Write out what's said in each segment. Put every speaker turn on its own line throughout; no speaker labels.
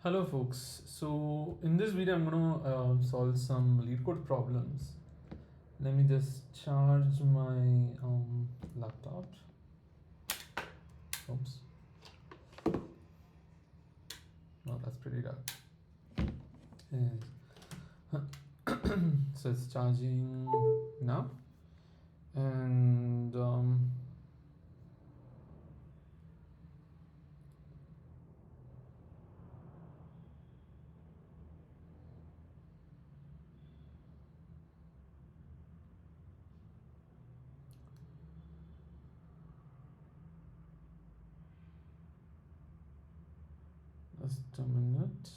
Hello folks, so in this video I'm going to solve some lead code problems. Let me just charge my laptop. Oops, no, that's pretty dark. And so it's charging now, and just a minute.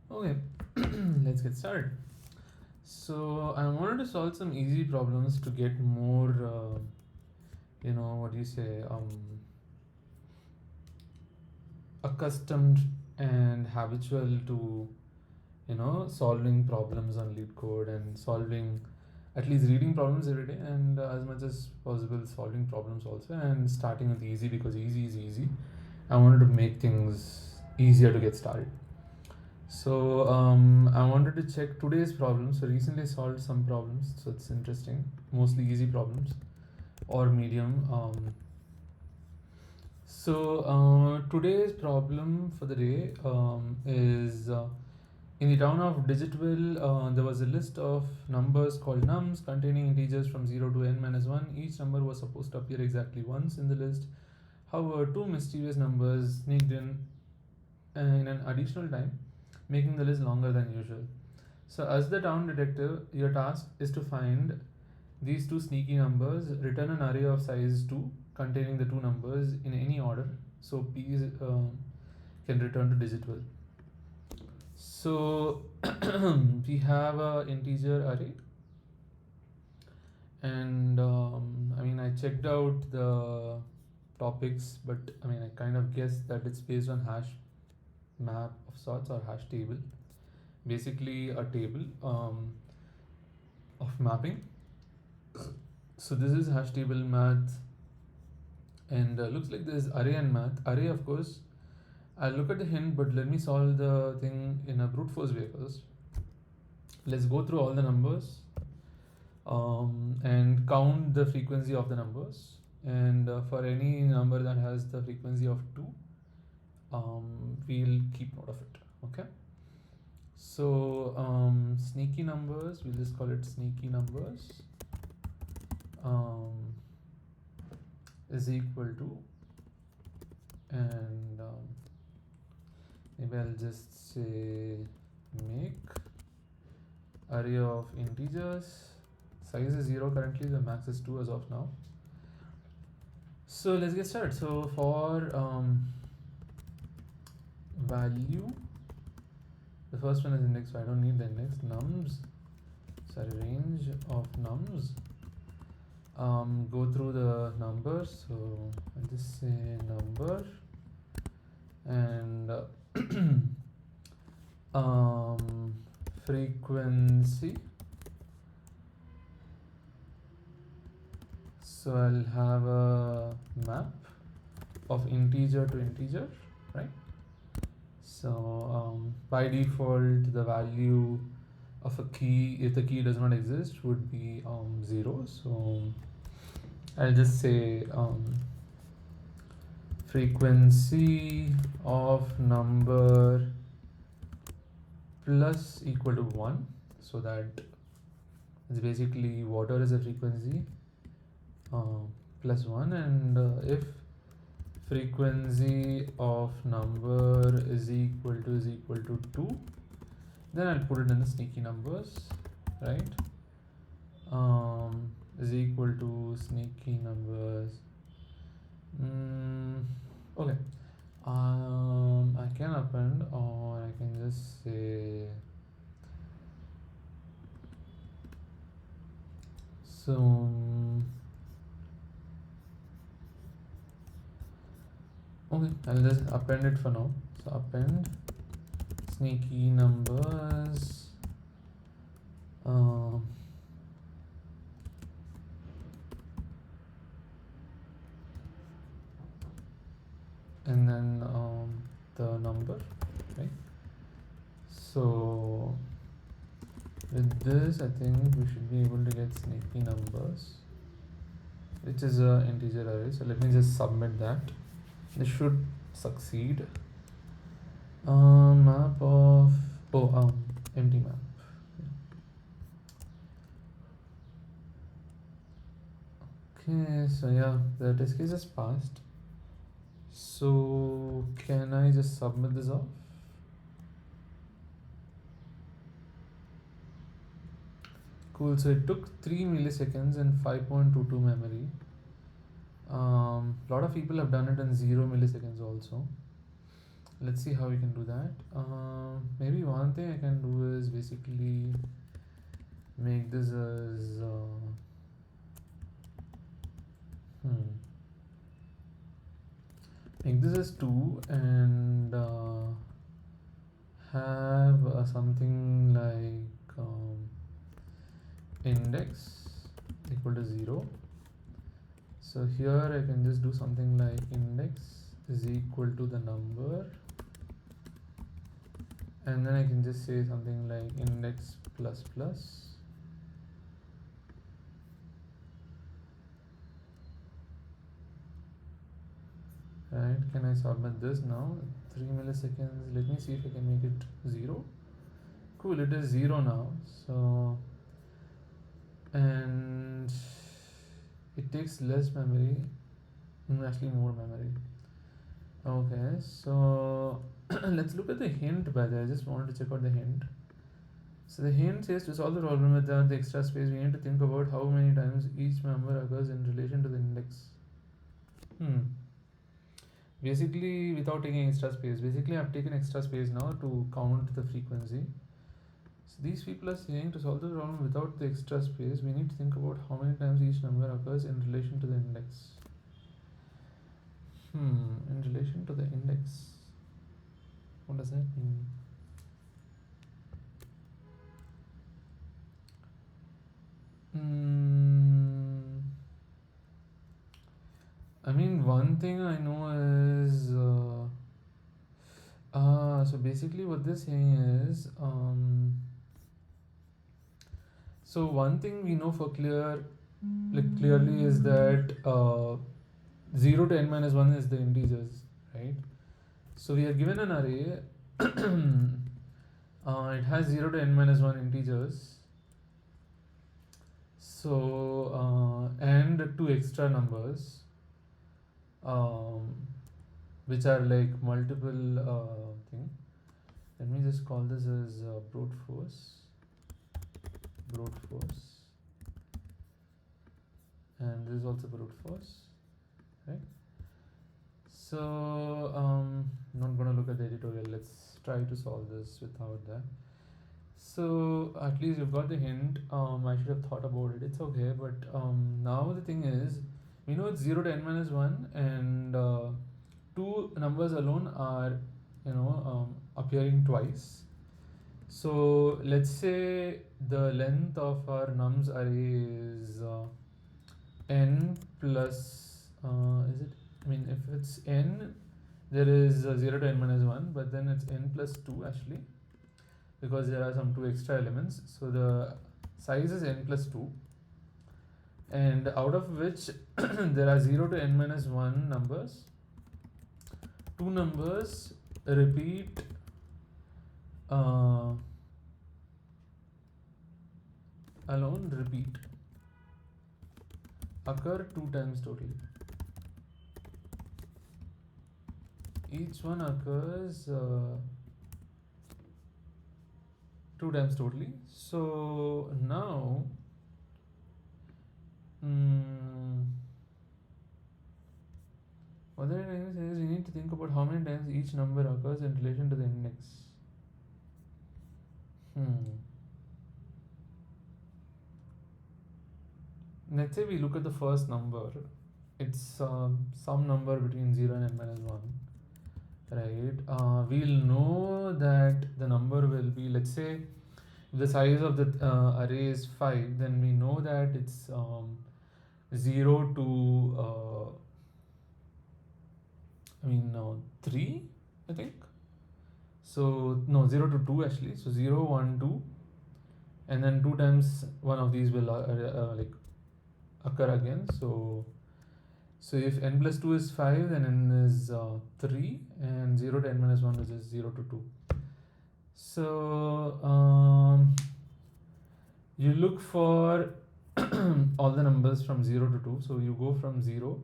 Okay, let's get started. So I wanted to solve some easy problems to get more, what do you say, accustomed and habitual to solving problems on lead code and solving at least reading problems every day, and as much as possible solving problems also, and starting with easy because easy is easy. I wanted to make things easier to get started. So I wanted to check today's problems. So recently I solved some problems, so it's interesting, mostly easy problems or medium. So today's problem for the day is in the town of Digital, there was a list of numbers called nums containing integers from 0 to n minus 1. Each number was supposed to appear exactly once in the list. However, two mysterious numbers sneaked in an additional time, making the list longer than usual. So, as the town detective, your task is to find these two sneaky numbers, return an array of size 2 containing the two numbers in any order. So, P is, can return to digital. So we have a integer array, and I checked out the topics, but I kind of guessed that it's based on hash map of sorts or hash table, basically a table of mapping. So this is hash table math, and looks like there's array and math. Array, of course, I'll look at the hint, but let me solve the thing in a brute force way first. Let's go through all the numbers and count the frequency of the numbers. And for any number that has the frequency of 2, we'll keep note of it. Okay. So sneaky numbers, we'll just call it sneaky numbers, is equal to, and maybe I'll just say make array of integers. Size is 0 currently, the max is 2 as of now. So let's get started. So for value, the first one is index, so I don't need the index. Nums, sorry, range of nums. Go through the numbers. So I'll just say number, and frequency. So I'll have a map of integer to integer, right? So by default, the value of a key, if the key does not exist, would be 0. So I'll just say frequency of number plus equal to 1, so that it's basically whatever is the frequency plus 1, and if frequency of number is equal to 2, then I'll put it in the sneaky numbers, right? Is equal to sneaky numbers. Okay. I can append, or I can just say So okay, I'll just append it for now. So append sneaky numbers, um, and then the number, right? So with this, I think we should be able to get sneaky numbers, which is a integer array. So let me just submit that. This should succeed. Map of empty map. Okay, so yeah, the test case is passed. So can I just submit this off? Cool. So it took 3 milliseconds and 5.22 memory. Lot of people have done it in 0 milliseconds also. Let's see how we can do that. Maybe one thing I can do is basically make this as make this as 2 and have something like index equal to 0. So here I can just do something like index is equal to the number, and then I can just say something like index plus plus. Right, can I submit this now? 3 milliseconds. Let me see if I can make it 0. Cool, it is 0 now. So, and it takes less memory, actually more memory. Okay, so let's look at the hint. By the way, I just wanted to check out the hint. So the hint says to solve the problem without the extra space, we need to think about how many times each number occurs in relation to the index. Basically, without taking extra space. Basically, I've taken extra space now to count the frequency. So these people are saying to solve the problem without the extra space, we need to think about how many times each number occurs in relation to the index. In relation to the index. What does that mean? I mean, one thing I know is so basically what they're saying is so one thing we know for clearly is that 0 to n minus 1 is the integers, right? So we are given an array. It has 0 to n minus 1 integers. So and 2 extra numbers, which are like multiple thing. Let me just call this as brute force, and this is also brute force, right? So not gonna look at the editorial. Let's try to solve this without that. So at least you've got the hint. I should have thought about it. It's okay, but now the thing is, we know it's 0 to n minus 1, and 2 numbers alone are appearing twice. So let's say the length of our nums array is n plus is it? I mean, if it's n, there is 0 to n minus 1, but then it's n plus 2 actually, because there are some 2 extra elements. So the size is n plus 2, and out of which there are 0 to n minus 1 numbers. 2 numbers repeat occur 2 times totally. Each one occurs 2 times totally. So now what they're saying is we need to think about how many times each number occurs in relation to the index. let's say we look at the first number. It's some number between 0 and n minus 1, right? We'll know that the number will be, let's say, if the size of the array is 5, then we know that it's 0 to, I mean, 3, I think. So, no, 0 to 2 actually. So, 0, 1, 2, and then 2 times one of these will like occur again. So if n plus 2 is 5, then n is 3, and 0 to n minus 1 is just 0 to 2. So you look for all the numbers from 0 to 2. So you go from 0.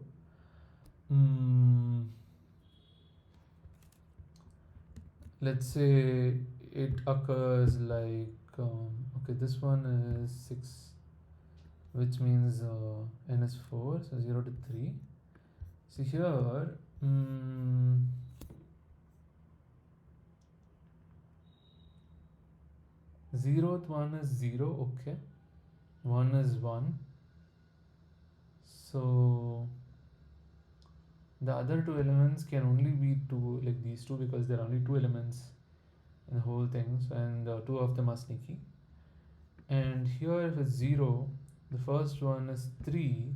Let's say it occurs like, okay, this one is 6, which means n is 4, so 0 to 3. So here, 0th one is 0, okay, 1 is 1. So the other two elements can only be two, like these two, because there are only two elements in the whole thing, so, and two of them are sneaky. And here, if it's 0, the first one is 3,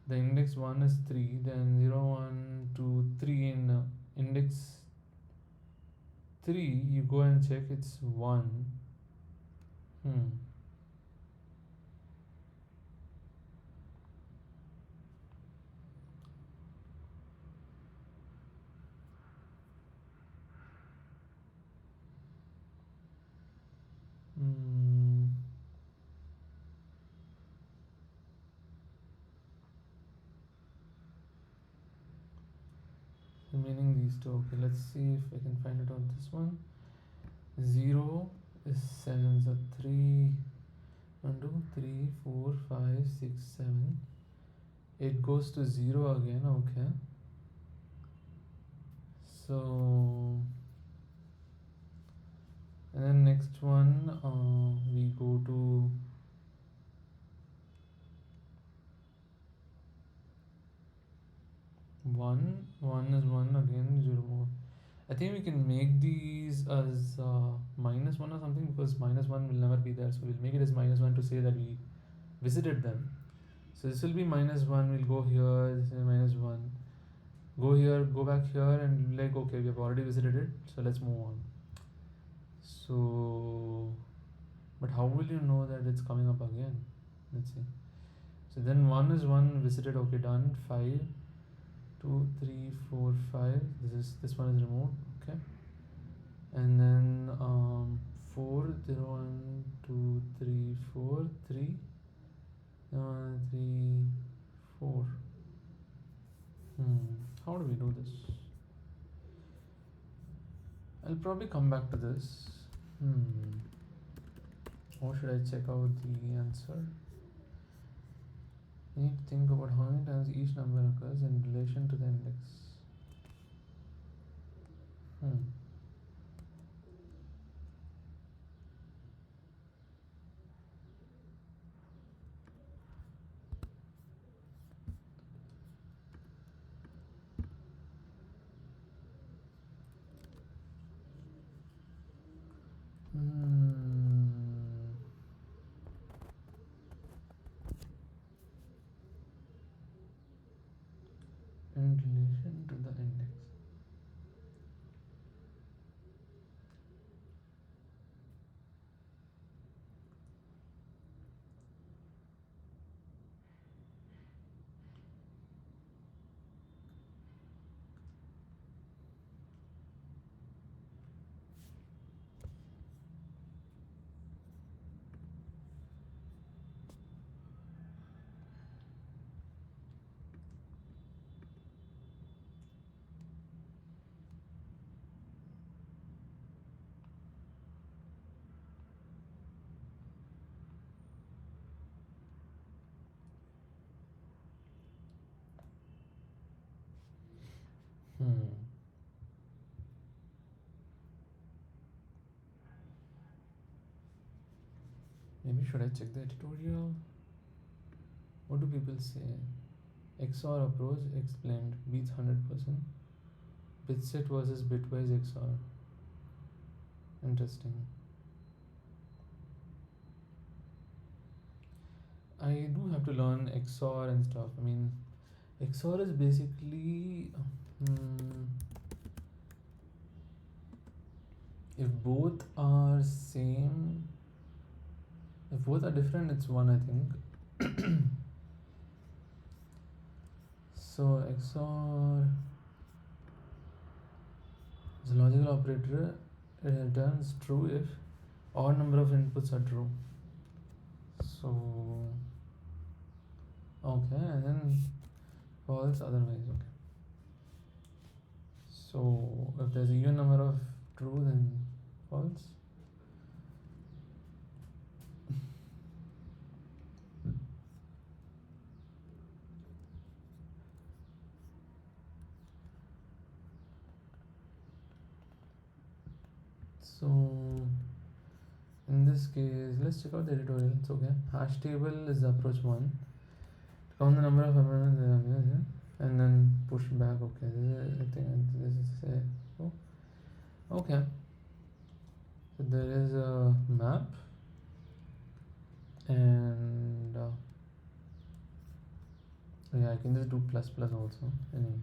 the index 1 is 3, then 0, 1, 2, 3 in index 3, you go and check, it's 1. Remaining these two. Okay, let's see if I can find it on this one. 0 is 7, so 3, 1, 2, 3, 4, 5, 6, 7. It goes to 0 again, okay. So, and then next one, we go to 1. 1 is 1 again, 0 more. I think we can make these as minus 1 or something, because minus 1 will never be there. So we'll make it as minus 1 to say that we visited them. So this will be minus 1, we'll go here, this is minus 1. Go here, go back here, and like, okay, we have already visited it, so let's move on. So, but how will you know that it's coming up again? Let's see. So then 1 is 1 visited, okay, done. 5, 2, 3, 4, 5. This one is removed, okay. And then 4, 0, 1, 2, 3, 4, 3, 3, 4. How do we do this? I'll probably come back to this. Or should I check out the answer? I need to think about how many times each number occurs in relation to the index. In relation to the index. Maybe should I check the tutorial? What do people say? XOR approach explained beats 100%. Bit set versus bitwise XOR. Interesting. I do have to learn XOR and stuff. I mean, XOR is basically hmm, if both are same, if both are different, it's one, I think. So XOR is a logical operator. It returns true if odd number of inputs are true. So okay, and then false otherwise. Okay. So if there's an even number of true, then false. So in this case, let's check out the editorial. It's okay. Hash table is approach one. Count the number of amendments and then push back. Okay, this is, I think this is oh, okay. So there is a map and yeah, I can just do plus plus also. Anyway,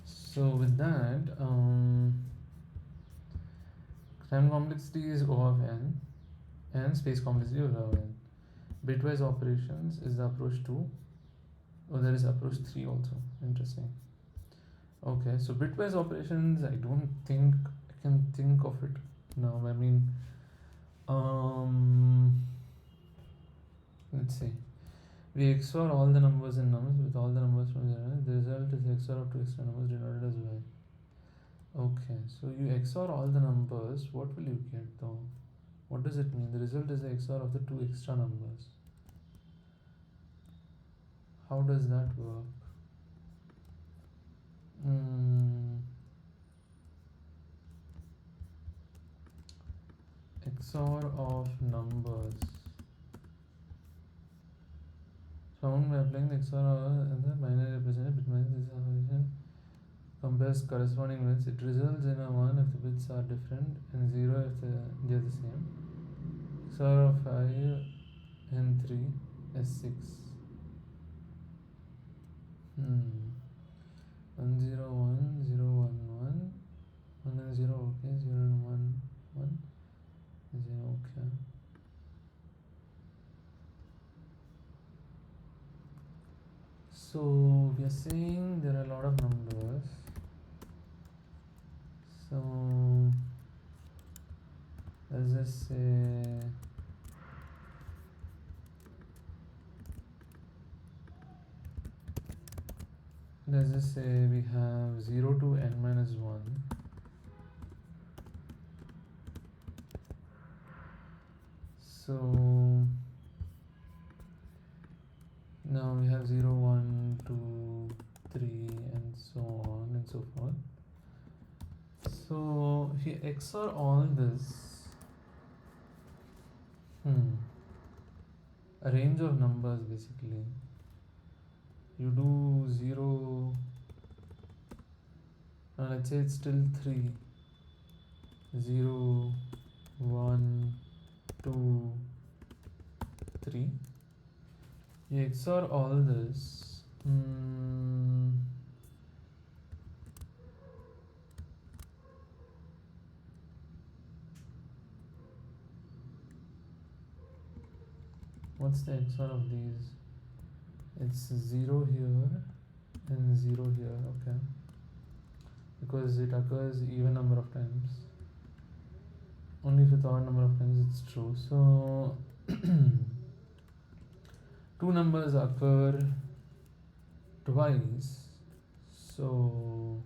so with that, time complexity is O of n and space complexity is O of n. Bitwise operations is the approach 2. Oh, there is approach 3 also. Interesting. Okay, so bitwise operations, I don't think I can think of it now. I mean, let's see. We XOR all the numbers in numbers with all the numbers from 0. The result is XOR of two extra numbers denoted as y. Okay, so you XOR all the numbers. What will you get though? What does it mean? The result is the XOR of the two extra numbers. How does that work? XOR of numbers found by applying the XOR and the binary represented bitwise. This operation compares corresponding bits. It results in a 1 if the bits are different and 0 if they are the same. XOR of 5 and 3 is 6. 1 0 1 0 1 1 1 and 0. Okay, 0 and 1 1 0. Okay. So we are saying there are a lot of numbers. So let's just say we have 0 to n minus 1. So now we have 0 1 2 3 and so on and so forth. So if you XOR all this, a range of numbers basically, you do 0, let's say it's still 3, 0 1 2 3. You XOR all this. What's the XOR of these? It's 0 here and 0 here. Okay, because it occurs even number of times. Only if it's odd number of times it's true. So two numbers occur twice. So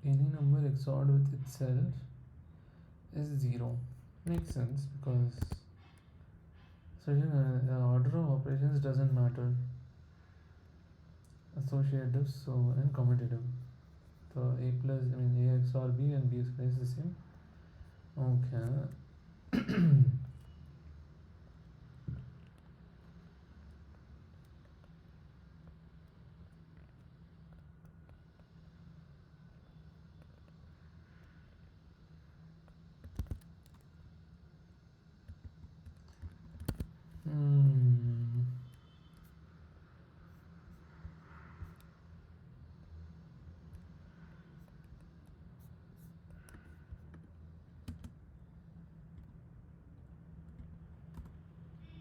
any number XORed with itself is 0. Makes sense because certain order of operations doesn't matter. Associative so and commutative. The A plus I mean A XOR B and B XOR is the same. Okay. Hmm.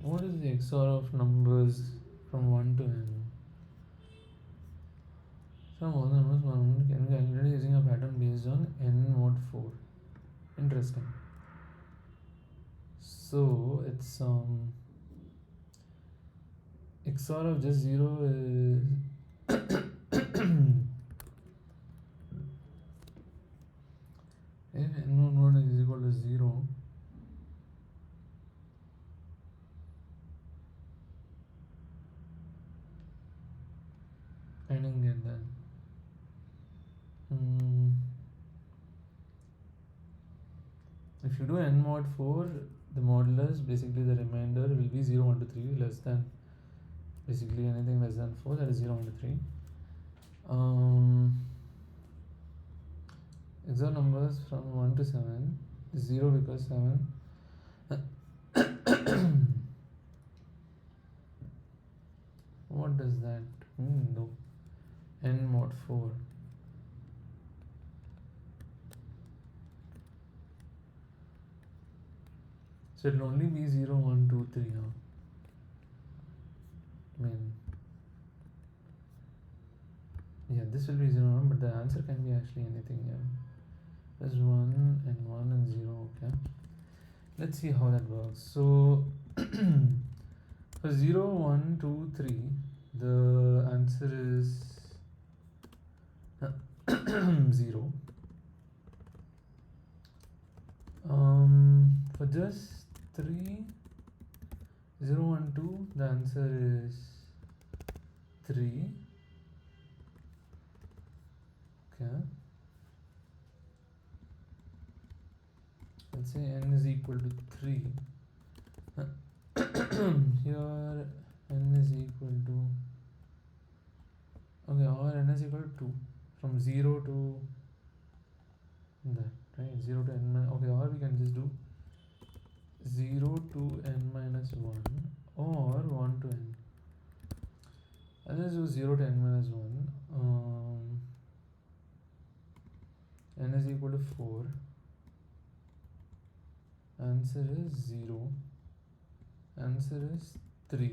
What is the XOR of numbers from 1 to n? Some of the numbers one can be calculated using a pattern based on n mod 4. Interesting. So it's XOR of just 0 is if n mod 1 is equal to 0, I didn't get that. If you do n mod 4, the modulus, basically the remainder will be 0, 1 to 3, less than, basically anything less than 4, that is 0, 1 to 3. XOR numbers from 1 to 7 is 0 because 7. What does that mean though? N mod 4. So it'll only be 0, 1, 2, 3 now. I mean, yeah, this will be 0, 1, but the answer can be actually anything, yeah. There's 1 and 1 and 0, okay. Let's see how that works. So, for 0, 1, 2, 3, the answer is 0. For just 3, 0, 1, 2, the answer is 3. Okay. Let's say n is equal to 3. Here n is equal to, okay, or n is equal to 2 from 0 to that, right? 0 to n minus, okay, or we can just do 0 to n minus 1 or 1 to n. Let's do 0 to n minus 1. N is equal to 4. Answer is 0. Answer is 3.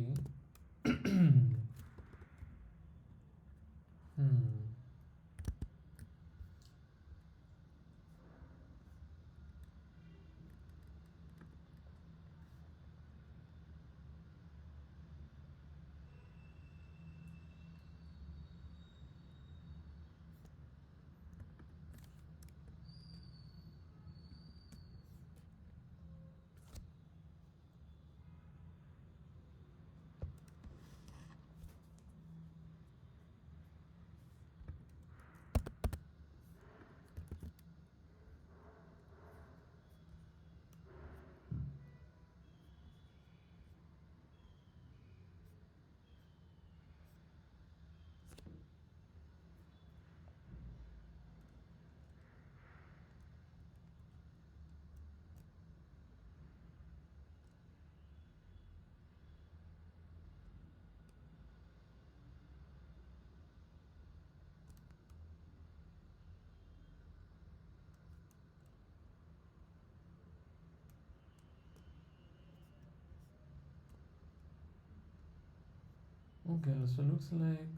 Okay, so looks like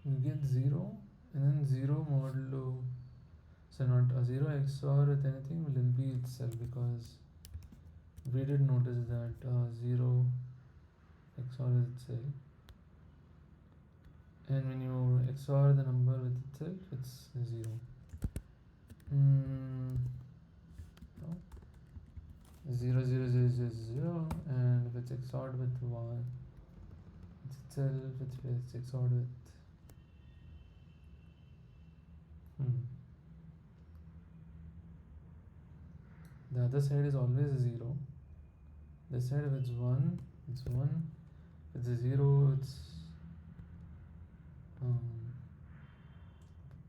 you get 0 and then 0 modulo, so not a 0 XOR with anything will be itself because we did notice that 0 XOR itself, and when you XOR the number with itself, it's 0. No. 0 0 0 0 0, and if it's XORed with 1 it's itself, it's XORed with the other side is always a 0. This side, if it's 1 it's 1, if it's a 0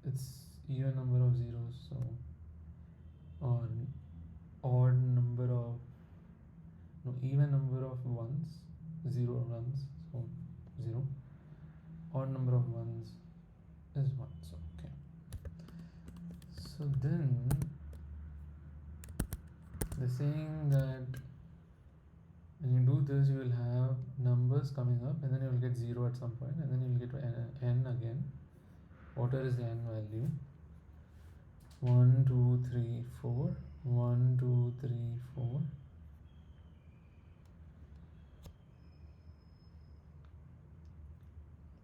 it's even number of zeros, so or odd number of no even number of ones, 0 ones, so 0, odd number of ones is 1. So okay, so then they're saying that when you do this, you will have numbers coming up, and then you will get 0 at some point, and then you will get to n again. Whatever is the n value, 1 2 3 4, 1 2 3 4,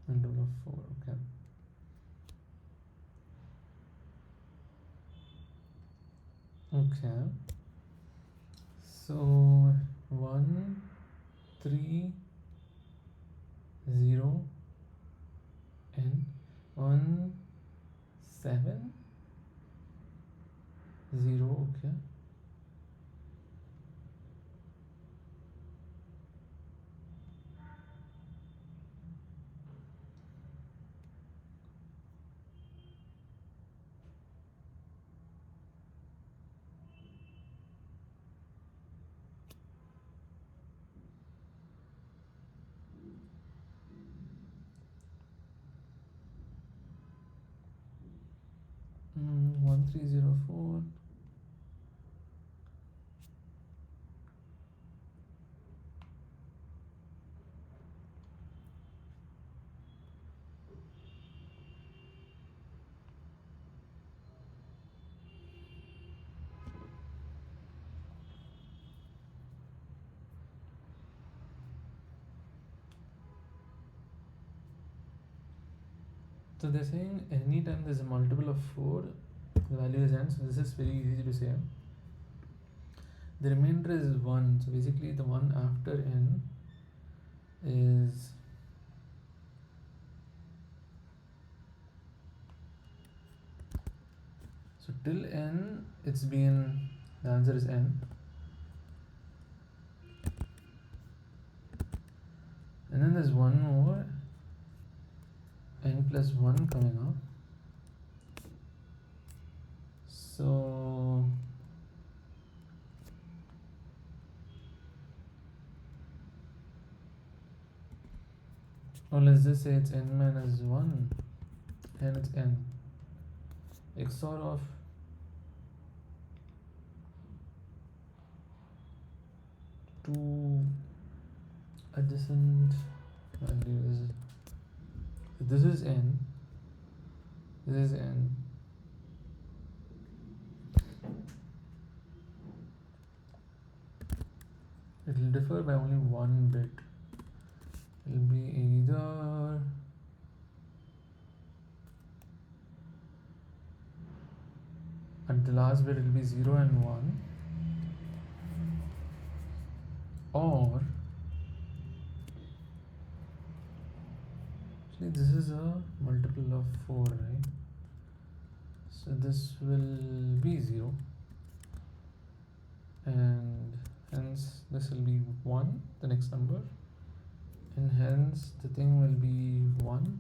multiple of 4. Okay, okay, so 1 3 0 n 1 7 0. Okay, mm, 1304. So they're saying anytime there's a multiple of 4, the value is n. So this is very easy to say. The remainder is 1. So basically the one after n is so till n it's been, the answer is n, and then there's one more n plus 1 coming up. So or let's just say it's n minus 1, and it's n XOR of two adjacent values. So this is n, this is n, it will differ by only one bit. It will be either at the last bit it will be 0 and 1, or actually this is a multiple of 4, right? So this will be 0, and hence this will be 1, the next number, and hence the thing will be 1,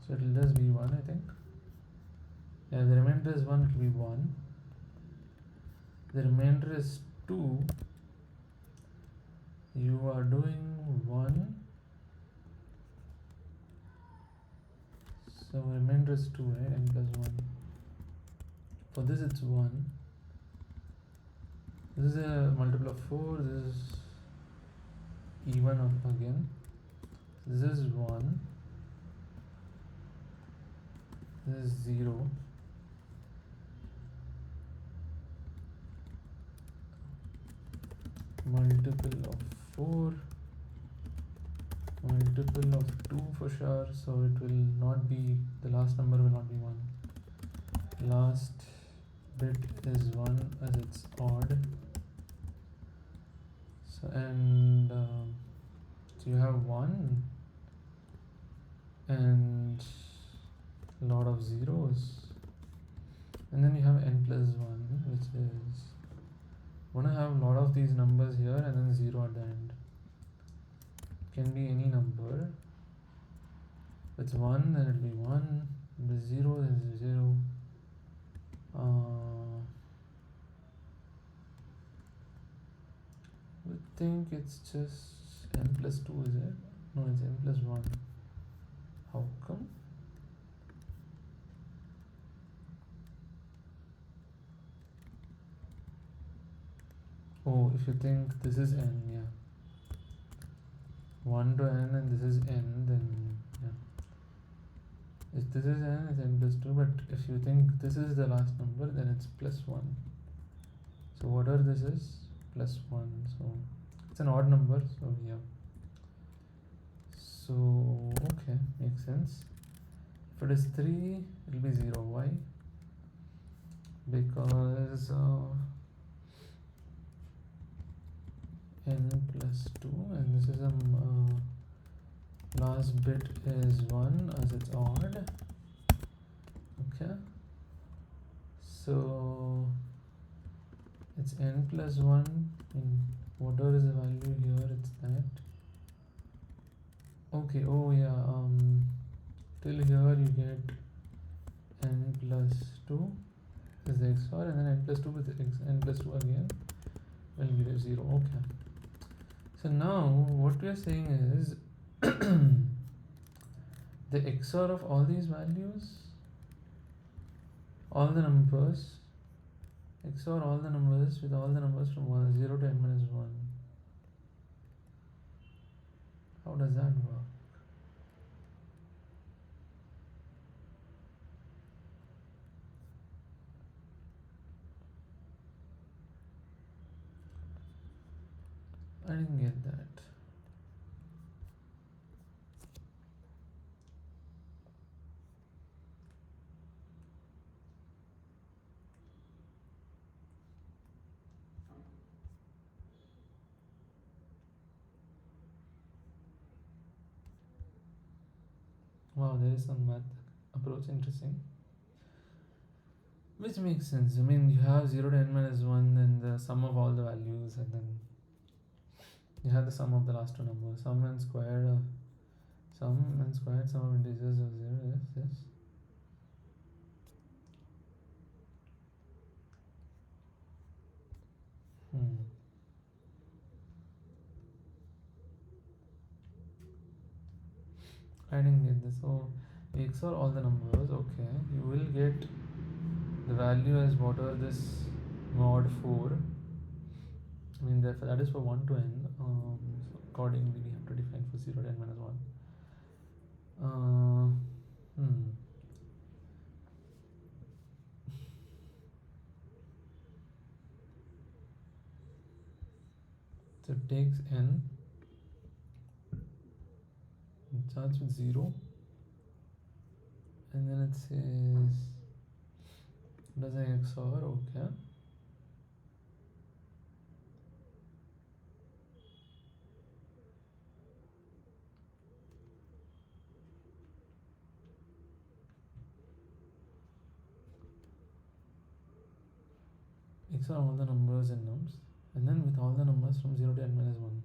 so it will just be 1, I think. Yeah, the remainder is 1, it will be 1. The remainder is 2. You are doing 1, so remainder is 2, right? N plus 1. For this it's 1. This is a multiple of 4. This is even again. This is 1. This is 0. multiple of 4, multiple of 2 for sure, so it will not be, the last number will not be 1. Last bit is 1 as it's odd. So and so you have 1 and a lot of zeros, and then you have n plus 1, which is want to have a lot of these numbers here and then 0 at the end. Can be any number. If it's 1, then it'll be 1. If it's 0, then it's 0. I think it's just n plus 2, is it? No, it's n plus 1. How come? Oh, if you think this is n, yeah. 1 to n and this is n, then yeah. If this is n, it's n plus 2, but if you think this is the last number, then it's plus 1. So whatever this is, plus 1. So it's an odd number, so yeah. So okay, makes sense. If it is 3, it'll be 0. Why? Because n plus 2, and this is a last bit is 1 as it's odd. Okay, so it's n plus 1, and whatever is the value here, it's that. Okay, oh yeah, till here you get n plus 2 is the XOR, and then n plus 2 with n plus 2 again will give you 0. Okay, so now what we are saying is the XOR of all these values, all the numbers, XOR all the numbers with all the numbers from 0 to n minus 1. How does that work? I didn't get that. Wow, there is some math approach, interesting. Which makes sense. I mean, you have 0 to n minus 1, then the sum of all the values, and then you have the sum of the last two numbers. Sum and squared, sum of integers of 0. Yes. I didn't get this. So we XOR all the numbers. Okay, you will get the value as whatever this mod 4. I mean, therefore that is for 1 to n. So accordingly we have to define for 0 to n minus 1. So it takes n, it starts with 0, and then it says does an XOR. Okay, XOR all the numbers and nums, and then with all the numbers from 0 to n minus 1.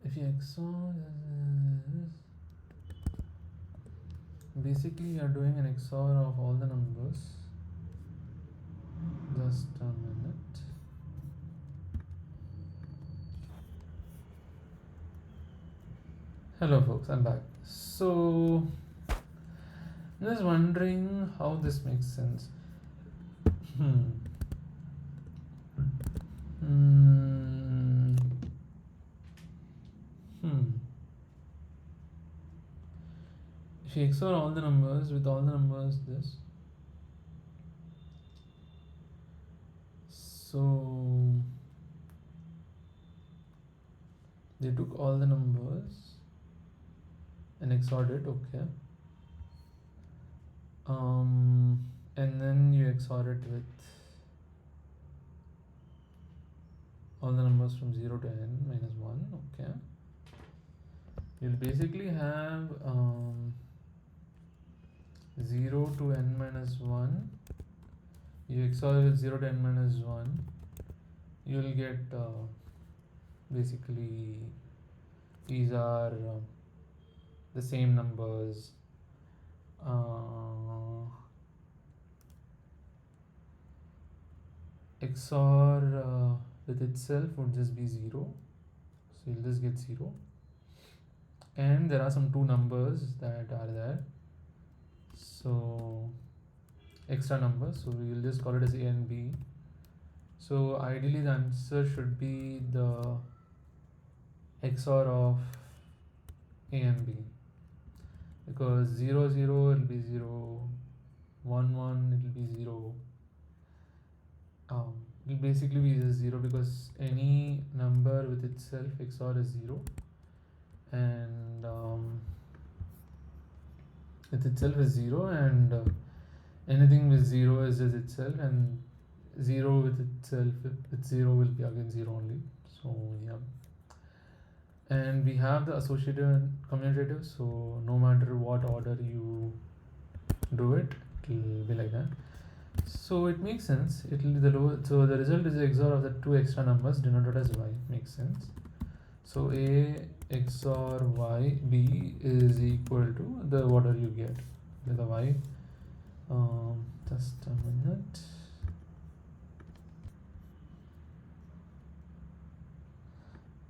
If you XOR basically you are doing an XOR of all the numbers. Just a minute. Hello folks, I'm back. So I'm just wondering how this makes sense. If you XOR all the numbers with all the numbers, this. So they took all the numbers and XORed it, okay. And then you XOR it with all the numbers from 0 to n minus 1, okay. You'll basically have 0 to n minus 1. You XOR with 0 to n minus 1. You'll get basically these are the same numbers. XOR with itself would just be 0, so you'll just get 0, and there are some two numbers that are there, so extra numbers, so we'll just call it as a and b. So ideally the answer should be the XOR of a and b, because 0 0 will be 0, 1 1 it will be 0. It will basically be just 0, because any number with itself XOR is 0, and with itself is 0, and anything with 0 is just itself, and 0 with itself with 0 will be again 0 only. So yeah, and we have the associative commutative, so no matter what order you do it, it will be like that. So it makes sense. It will be the low. So the result is the XOR of the two extra numbers denoted as y. Makes sense. So a XOR y b is equal to the order you get with the y. Just a minute.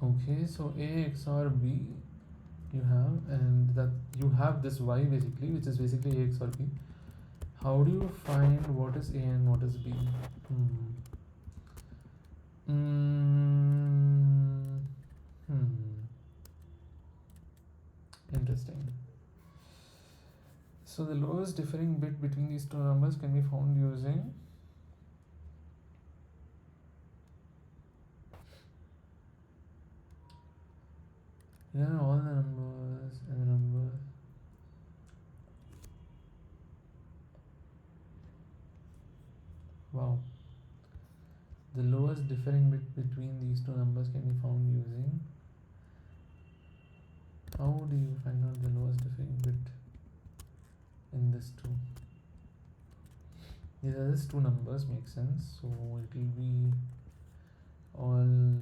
Okay, so a XOR b you have, and that you have this y basically, which is basically a XOR b. How do you find what is a and what is b? Interesting. So the lowest differing bit between these two numbers can be found using all the numbers and the number. Wow. The lowest differing bit between these two numbers can be found using. How do you find out the lowest differing bit in this two? These are just two numbers, makes sense. So it will be all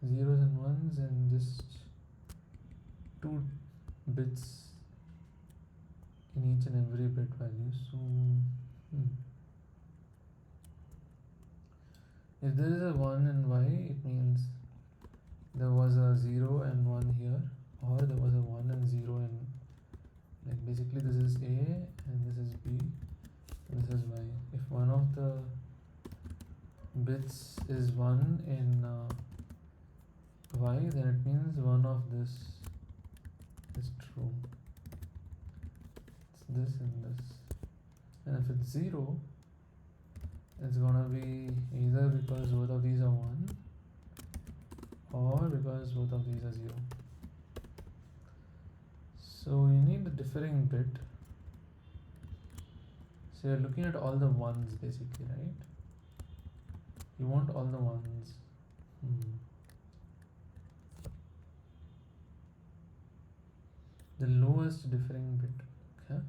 zeros and ones, and just two bits in each and every bit value. So if there is a 1 in y, it means there was a 0 and 1 here, or there was a 1 and 0 in, like basically this is a and this is b and this is y. If one of the bits is 1 in y, then it means one of this is true. It's this and this. And if it's 0, it's gonna be either because both of these are 1 or because both of these are 0. So you need the differing bit. So you're looking at all the ones basically, right? You want all the ones. The lowest differing bit. Okay.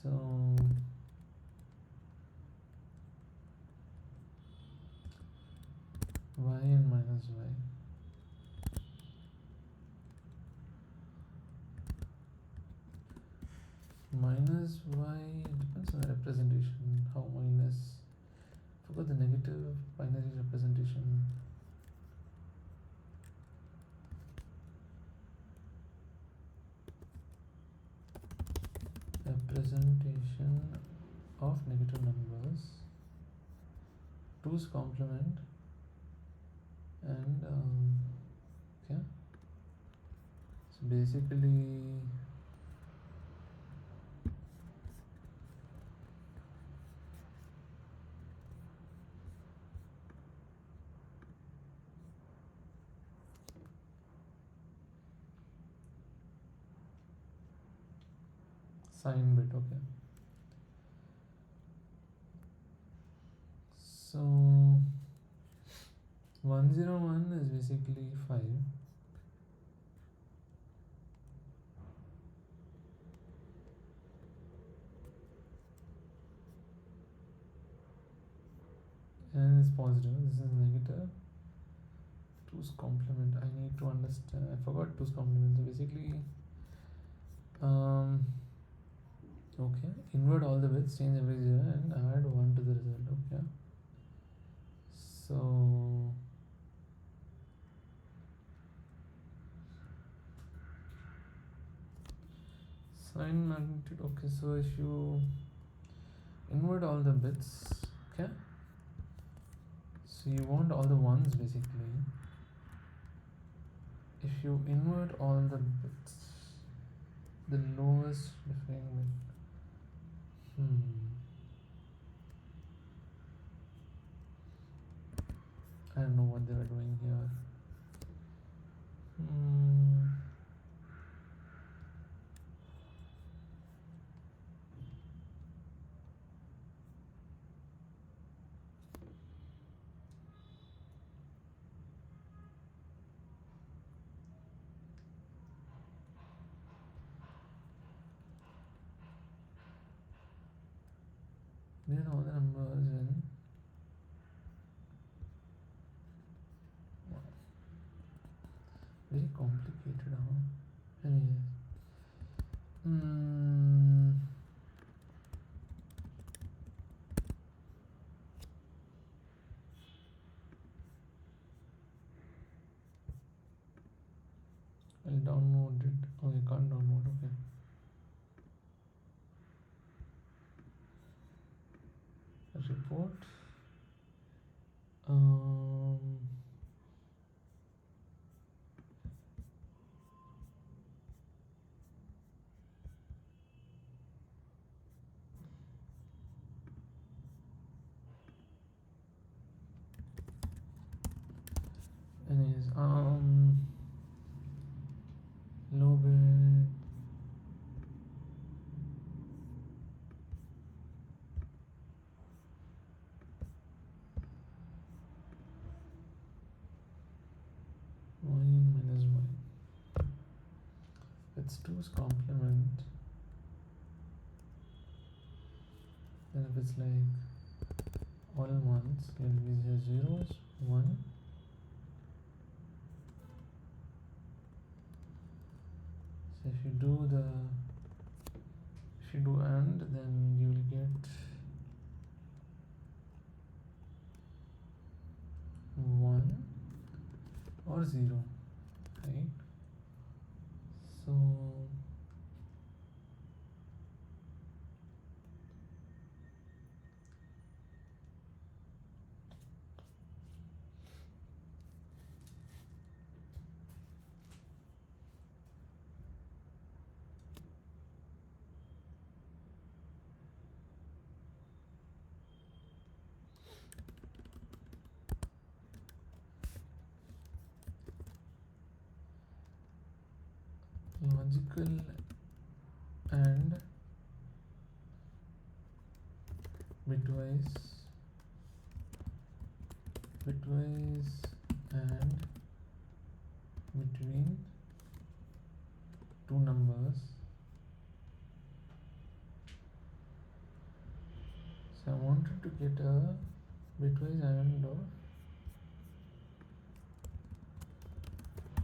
So y and minus y. Minus y depends on the representation. How minus? Forgot the negative binary representation. Representation of negative numbers, 2's complement, and Okay, so basically sign bit. Okay, so 101 is basically 5, and it's positive. This is negative. 2's complement. I need to understand. I forgot 2's complement. So basically, um, okay, invert all the bits, change every 0, and add 1 to the result. Okay, so sign magnitude. Okay, so if you invert all the bits, okay, so you want all the ones basically. If you invert all the bits, the lowest differing bit. I don't know what they were doing here. Then all the numbers in. Wow. Very complicated, huh? Anyways. I'll download it. Oh, you can't download. Okay. Report. Anyways, low bit. Y minus y. It's 2's complement. Then if it's like all ones, it will be zeros, 1. So if you do AND, then you will get 1 or 0, right? So logical and bitwise and between two numbers. So I wanted to get a bitwise and of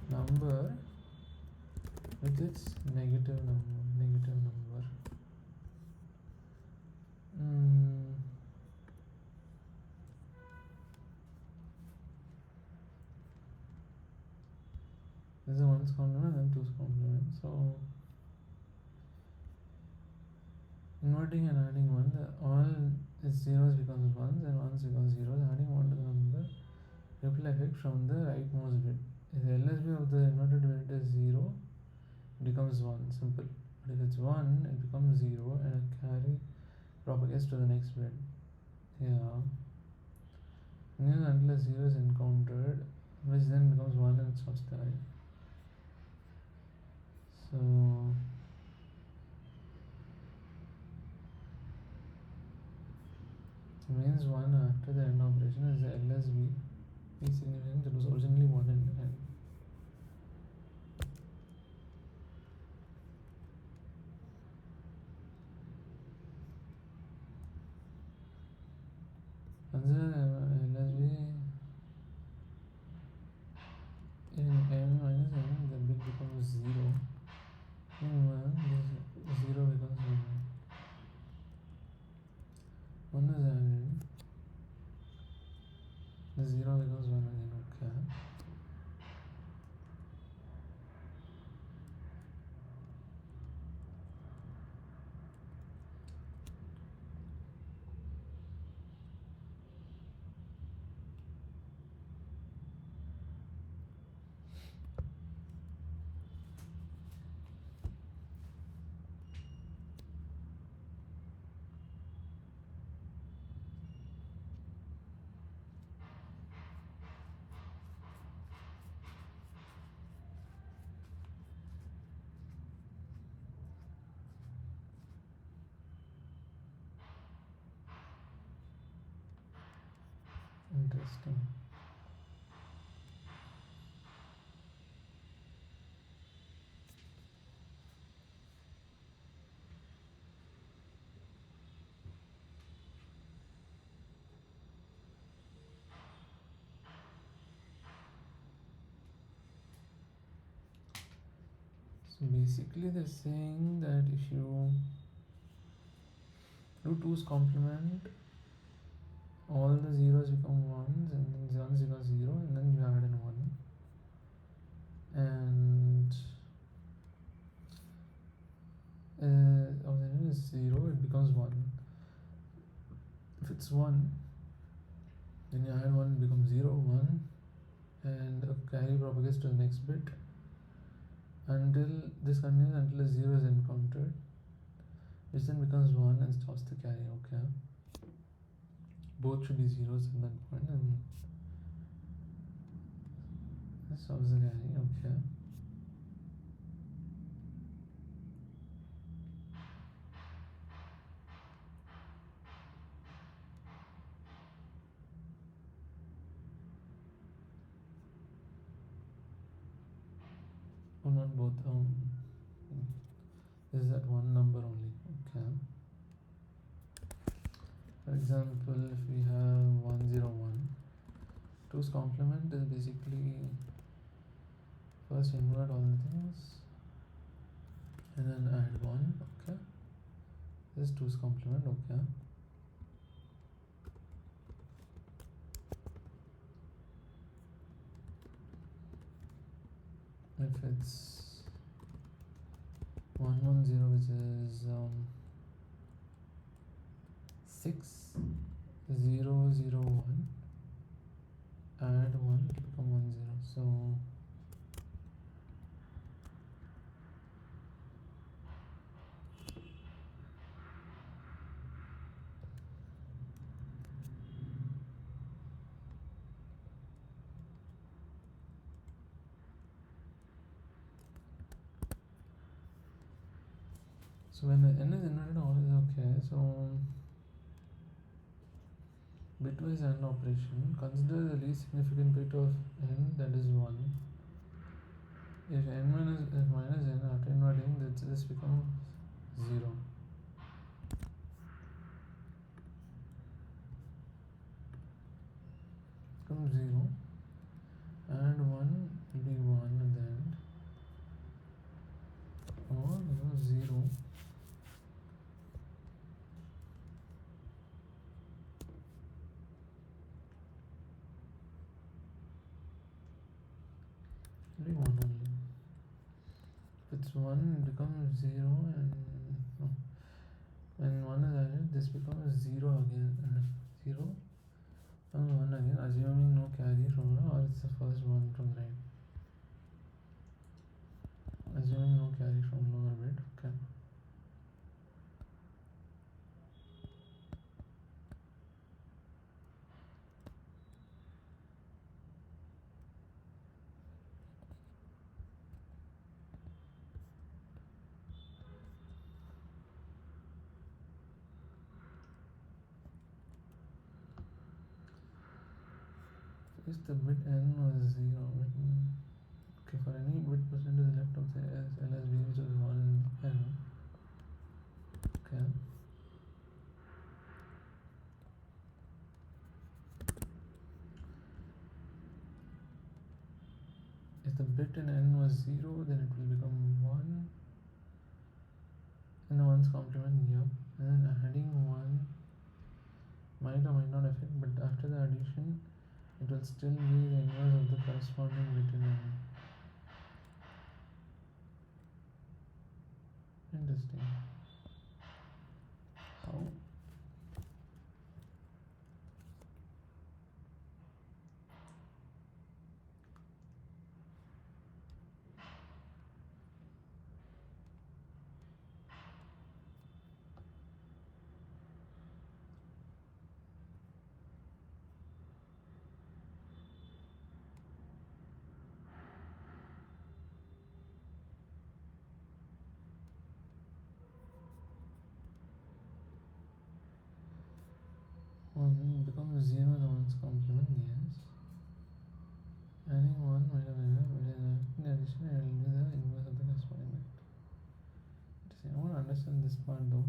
number with its negative number. This is 1's complement and 2's complement. So inverting and adding 1, all is zeros becomes 1s and 1s becomes zeros. Adding 1 to the number, ripple effect from the rightmost bit if the LSB of the inverted variant is 0, it becomes 1, simple. But if it's 1, it becomes 0 and a carry propagates to the next bit. Yeah. Unless 0 is encountered, which then becomes 1 and stops carry. So it means 1 after the end operation is the LSB. P significant that was originally 1 in end. Consider LSB in n minus n, the bit becomes 0. In 1, this 0 becomes 1. 1 is added, the 0 becomes 1 again, okay. Interesting. So basically they're saying that if you do 2's complement, all the zeros become 1s and then 1s become 0 and then you add in 1. And of the name is 0, it becomes 1. If it's 1, then you add 1, it becomes 0, 1, and a carry propagates to the next bit until this continues until a 0 is encountered, which then becomes 1 and stops the carry, okay. Both should be zeros at that point and this stops the carry, okay. Oh, not both. This is at one number only, okay. For example, if we have 101, 2's complement is basically first invert all the things and then add 1, okay. This is 2's complement, okay. If it's 110, which is 6001, add 1, it will become 10. So when the n is inverted, all is okay. So bitwise AND operation, consider the least significant bit of n, that is 1. If minus n after inverting, this becomes 0. Becomes 0 and 1 will be 1 at the end, or becomes 0. Only 1 only. If it's 1, it becomes 0 and no. When 1 is added, this becomes 0 again. 0 and 1 again, assuming no carry from now, or it's the first one from right. If the bit n was 0, okay, for any bit percent to the left of the LSB, which is 1 n, okay, if the bit in n was 0, then it will become 1 in the 1's complement here, and then adding 1 might or might not affect, but after the addition, it will still be the inverse of the corresponding bit in n. Interesting. How? One becomes 0 in the 1's complement, yes. Adding 1 might have been in addition, it will be the inverse of the corresponding bit. Interesting. I want to understand this part though.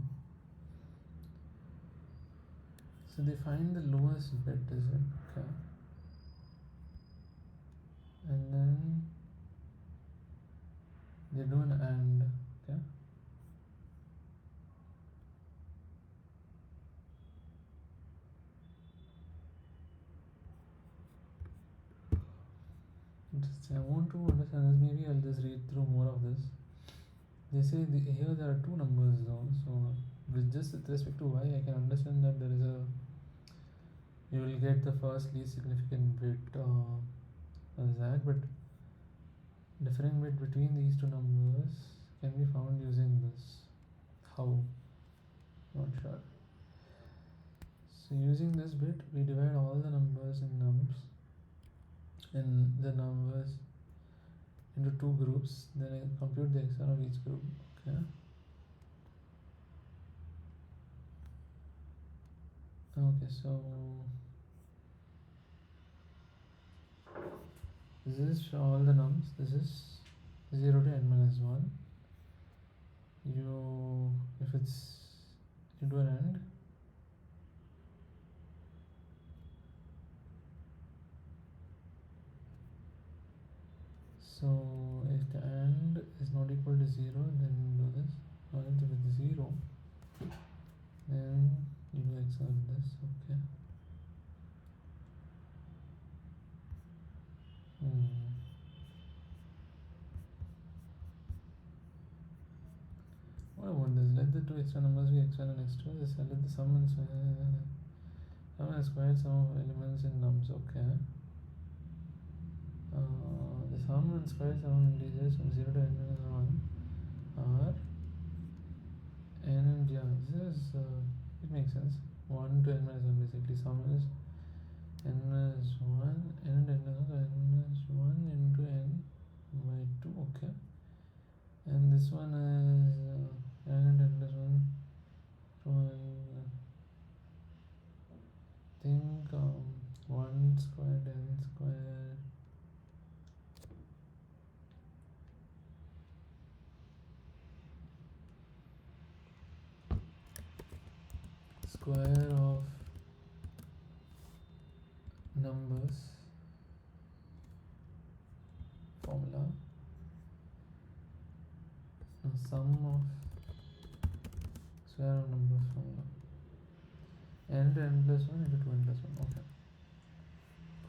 So they find the lowest bit, is it? Okay. And then they do an AND, okay? Interesting. I want to understand this. Maybe I'll just read through more of this. They say here there are two numbers though, so with just with respect to y, I can understand that there is a, you will get the first least significant bit as that, but different bit between these two numbers can be found using this. How? Not sure. So using this bit, we divide all the numbers in nums and the numbers into two groups. Then I compute the XR of each group. Okay. Okay, so this is for all the nums. This is 0 to n minus 1. If it's, you do an AND. So if the AND is not equal to 0, then do this. Or if it's 0, then you do XOR this. Okay. What about this? Let the two extra numbers be x1 and x2. Just let the sum and squared sum of elements in nums. Okay. The sum and squared sum of integers from 0 to n minus 1 are n and yeah, this is it makes sense. 1 to n minus 1 basically. Sum is n minus 1, n and n minus 1 into n by 2. Okay. And this one is n and n plus 1 to n. Think 1 squared n squared square of numbers formula. Now sum of square of numbers formula. N to n plus 1 into 2n plus 1. Okay.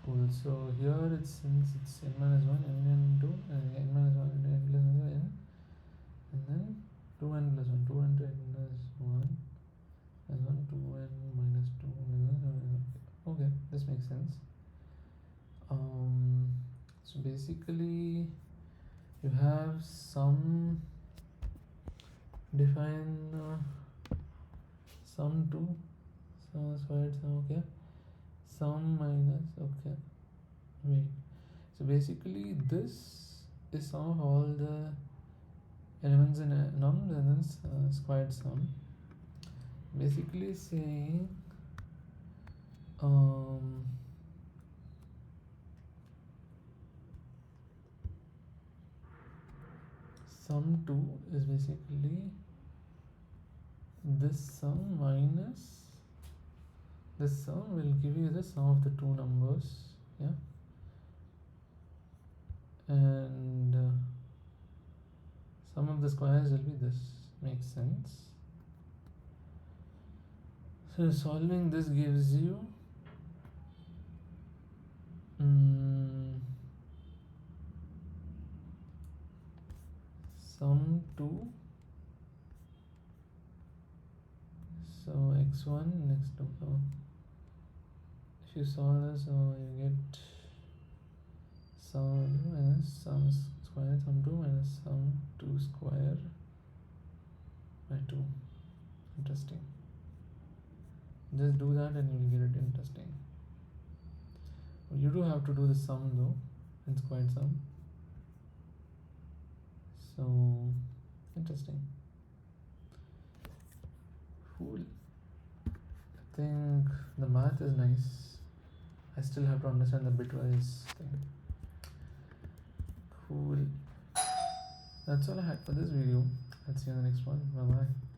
Cool. So here it's, since it's n minus 1, n into n minus 1 into n plus 1 n, and then 2n plus 1, 2n to n plus 1 plus 1, 2n minus 2. Okay, this makes sense. So basically you have sum, define sum 2, sum squared sum, okay, sum minus, okay, wait, so basically this is sum of all the elements in nums and then squared sum, basically saying sum 2 is basically this sum minus this sum will give you the sum of the two numbers, yeah, and sum of the squares will be this. Makes sense. So solving this gives you sum 2, so x1 next number. If you solve this, you get sum minus sum square sum 2 minus sum 2 square by 2. Interesting. Just do that and you'll get it interesting. You do have to do the sum though, and squared sum. So interesting. Cool. I think the math is nice. I still have to understand the bitwise thing. Cool. That's all I had for this video. I'll see you in the next one. Bye bye.